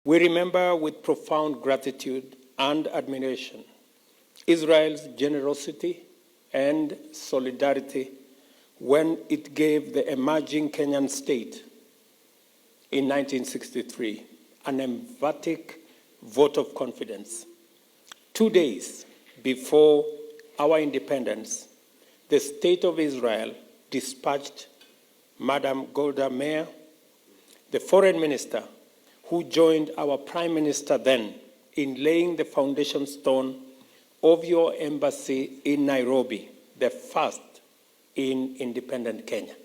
We remember with profound gratitude and admiration Israel's generosity and solidarity when it gave the emerging Kenyan state in 1963 an emphatic vote of confidence. 2 days before our independence, the State of Israel dispatched Madam Golda Meir, the foreign minister, who joined our prime minister then in laying the foundation stone of your embassy in Nairobi, the first in independent Kenya.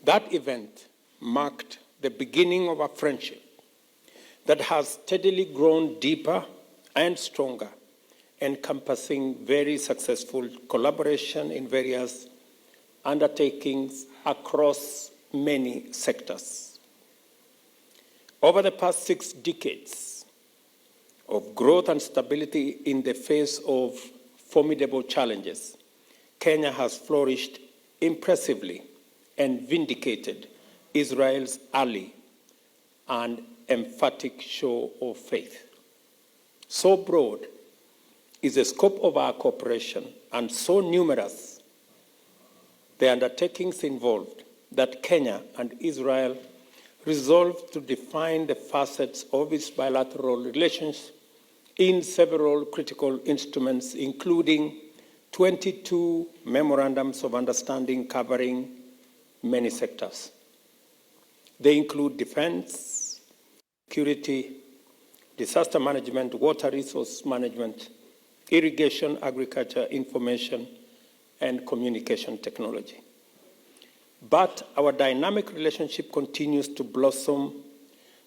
That event marked the beginning of a friendship that has steadily grown deeper and stronger, encompassing very successful collaboration in various undertakings across many sectors. Over the past 6 decades of growth and stability in the face of formidable challenges, Kenya has flourished impressively and vindicated Israel's early and emphatic show of faith. So broad is the scope of our cooperation and so numerous the undertakings involved that Kenya and Israel resolved to define the facets of its bilateral relations in several critical instruments, including 22 memorandums of understanding covering many sectors. They include defense, security, disaster management, water resource management, irrigation, agriculture, information, and communication technology. But our dynamic relationship continues to blossom,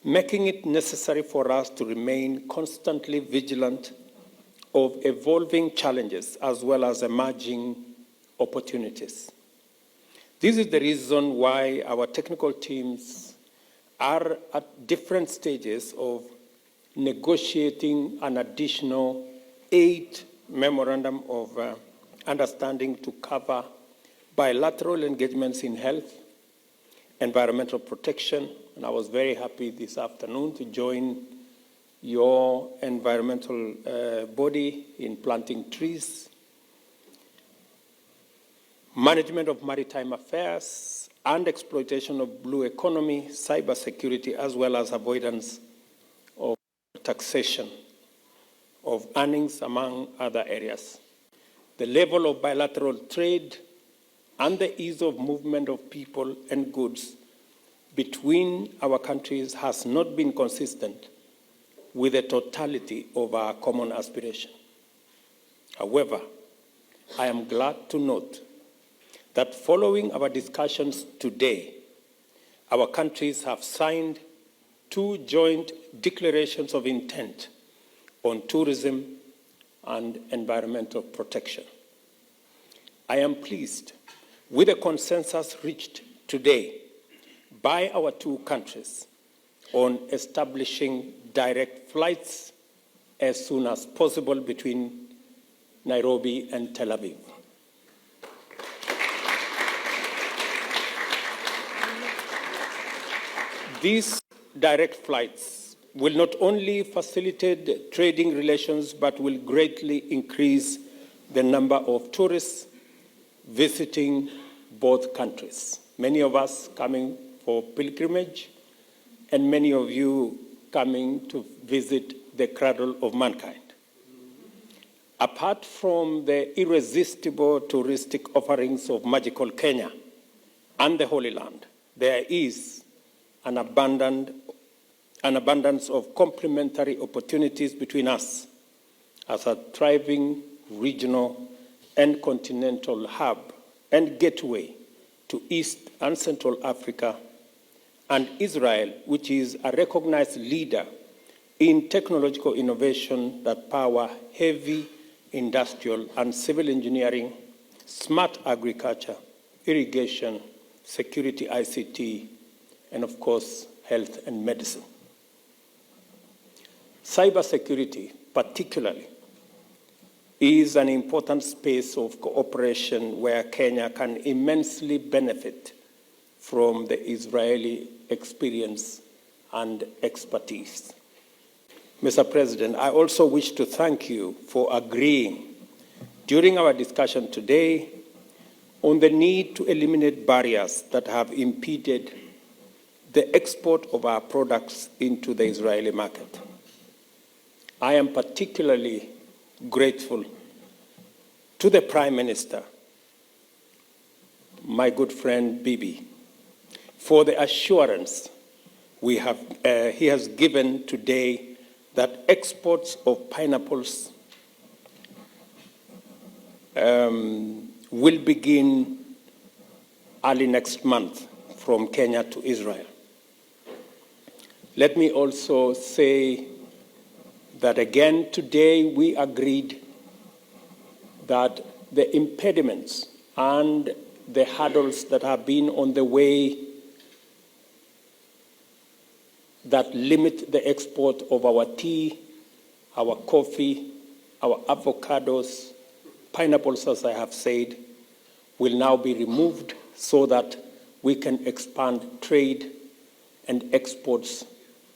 making it necessary for us to remain constantly vigilant of evolving challenges as well as emerging opportunities. This is the reason why our technical teams are at different stages of negotiating an additional 8 memorandum of understanding to cover bilateral engagements in health, environmental protection, and I was very happy this afternoon to join your environmental body in planting trees, management of maritime affairs, and exploitation of blue economy, cybersecurity, as well as avoidance of taxation of earnings, among other areas. The level of bilateral trade and the ease of movement of people and goods between our countries has not been consistent with the totality of our common aspiration. However, I am glad to note that following our discussions today, our countries have signed 2 joint declarations of intent on tourism and environmental protection. I am pleased with the consensus reached today by our 2 countries on establishing direct flights as soon as possible between Nairobi and Tel Aviv. These direct flights will not only facilitate trading relations, but will greatly increase the number of tourists visiting both countries. Many of us coming for pilgrimage, and many of you coming to visit the cradle of mankind. Apart from the irresistible touristic offerings of magical Kenya and the Holy Land, there is an abundance of complementary opportunities between us as a thriving regional and continental hub and gateway to East and Central Africa, and Israel, which is a recognized leader in technological innovation that power heavy industrial and civil engineering, smart agriculture, irrigation, security, ICT, and of course, health and medicine. Cybersecurity, particularly, is an important space of cooperation where Kenya can immensely benefit from the Israeli experience and expertise. Mr. President, I also wish to thank you for agreeing during our discussion today on the need to eliminate barriers that have impeded the export of our products into the Israeli market. I am particularly grateful to the Prime Minister, my good friend Bibi, for the assurance he has given today that exports of pineapples will begin early next month from Kenya to Israel. Let me also say that again today we agreed that the impediments and the hurdles that have been on the way that limit the export of our tea, our coffee, our avocados, pineapples, as I have said, will now be removed so that we can expand trade and exports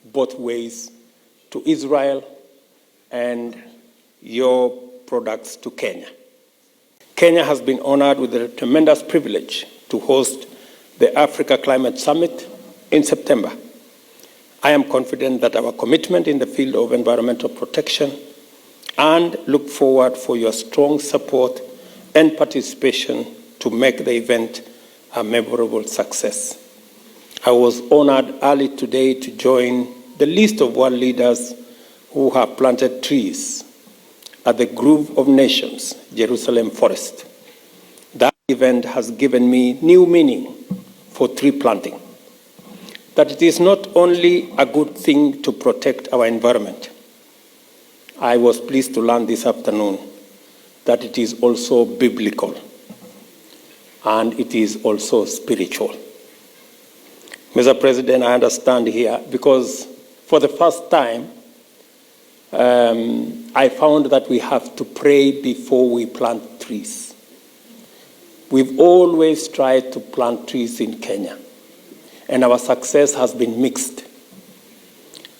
both ways to Israel and your products to Kenya. Kenya has been honored with the tremendous privilege to host the Africa Climate Summit in September. I am confident that our commitment in the field of environmental protection and look forward for your strong support and participation to make the event a memorable success. I was honored early today to join the list of world leaders who have planted trees at the Grove of Nations, Jerusalem Forest. That event has given me new meaning for tree planting, that it is not only a good thing to protect our environment. I was pleased to learn this afternoon that it is also biblical and it is also spiritual. Mr. President, I understand here because for the first time, I found that we have to pray before we plant trees. We've always tried to plant trees in Kenya, and our success has been mixed.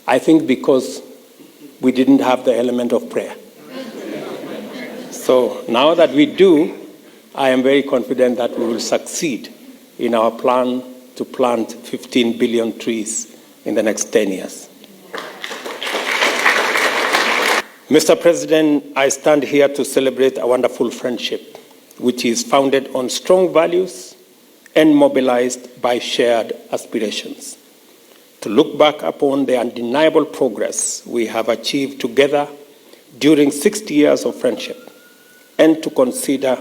I think because we didn't have the element of prayer. So now that we do, I am very confident that we will succeed in our plan to plant 15 billion trees in the next 10 years. Mr. President, I stand here to celebrate a wonderful friendship, which is founded on strong values and mobilized by shared aspirations. To look back upon the undeniable progress we have achieved together during 60 years of friendship, and to consider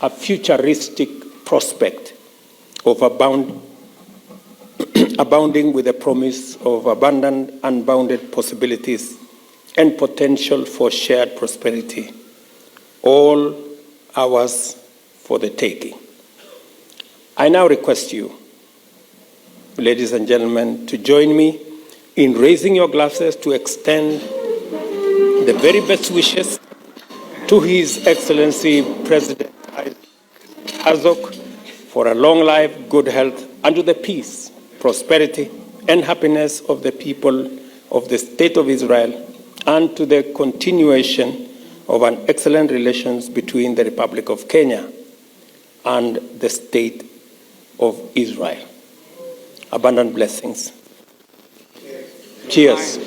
a futuristic prospect of abounding with the promise of abundant, unbounded possibilities and potential for shared prosperity, all ours for the taking. I now request you, ladies and gentlemen, to join me in raising your glasses to extend the very best wishes to His Excellency President Herzog for a long life, good health, and to the peace, prosperity, and happiness of the people of the State of Israel, and to the continuation of an excellent relations between the Republic of Kenya and the State of Israel. Abundant blessings. Cheers.